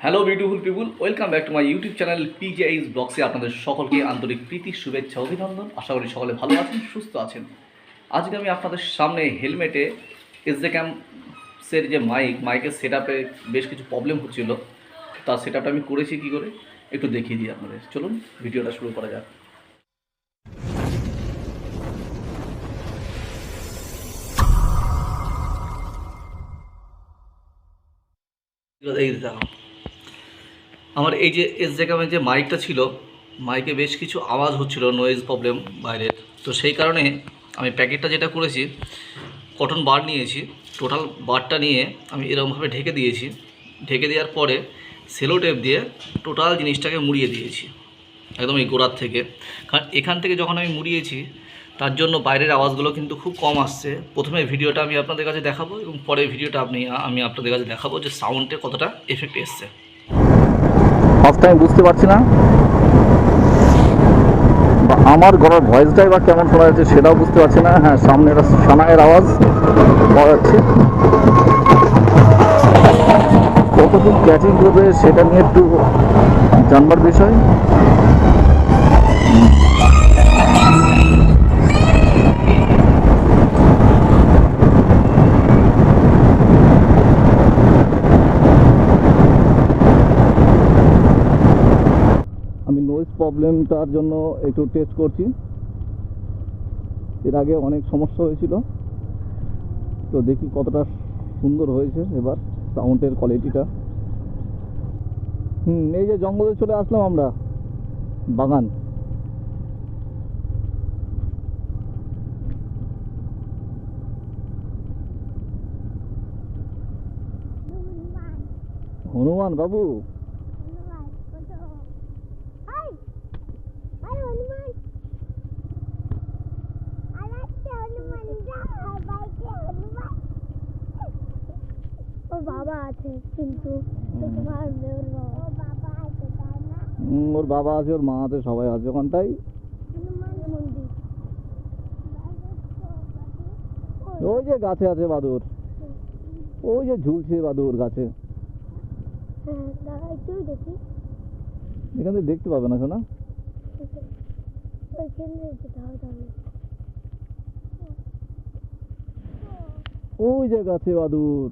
Hello beautiful people, welcome back to my YouTube channel PJ's ব্লগসে আপনাদের সকলকে আন্তরিক প্রীতি, শুভেচ্ছা, অভিনন্দন। আশা করি সকলে ভালো আছেন, সুস্থ আছেন। আজকে আমি আপনাদের সামনে হেলমেটে এসজে ক্যাম্পসের যে মাইকের সেট আপে বেশ কিছু প্রবলেম হচ্ছিল। তার সেট আপটা আমি করেছি কী করে একটু দেখিয়ে দিই আপনাদের। চলুন ভিডিওটা শুরু করা যাক। এই দেখো, আমার এই যে এসজে ক্যামের যে মাইকটা ছিল, মাইকে বেশ কিছু আওয়াজ হচ্ছিল, নয়েজ প্রবলেম বাইরের। তো সেই কারণে আমি প্যাকেটটা যেটা করেছি, কটন বার নিয়েছি, টোটাল বারটা নিয়ে আমি এরকমভাবে ঢেকে দিয়েছি। ঢেকে দেওয়ার পরে সেলো টেপ দিয়ে টোটাল জিনিসটাকে মুড়িয়ে দিয়েছি একদম এই গোড়ার থেকে। কারণ এখান থেকে যখন আমি মুড়িয়েছি তার জন্য বাইরের আওয়াজগুলো কিন্তু খুব কম আসছে। প্রথমে ভিডিওটা আমি আপনাদের কাছে দেখাবো এবং পরের ভিডিওটা আমি আপনাদের কাছে দেখাবো যে সাউন্ডে কতটা এফেক্ট এসছে। ফার্স্ট টাইম বুঝতে পারছি না, বা আমার গলার ভয়েসটাই বা কেমন শোনা যাচ্ছে সেটাও বুঝতে পারছি না। হ্যাঁ, সামনে একটা সানাইয়ের আওয়াজ পাওয়া যাচ্ছে, কতটুকু ক্যাচিং করবে সেটা নিয়ে একটু জানবার বিষয়। আমি নয়েজ প্রবলেমটার জন্য একটু টেস্ট করছি। এর আগে অনেক সমস্যা হয়েছিল, তো দেখি কতটা সুন্দর হয়েছে এবার সাউন্ডের কোয়ালিটিটা। এই যে জঙ্গলে চলে আসলাম আমরা, বাগান। হনুমান বাবু, ওর বাবা আছে, কিন্তু ওর বাবা আছে, ওর মা আছে, সবাই আছে ওখানটাই। ওই যে গাছে আছে বাদুর, ওই যে ঝুলছে বাদুর গাছে। এখান থেকে দেখতে পাবে না শোনা। ওই যে গাছে বাদুর।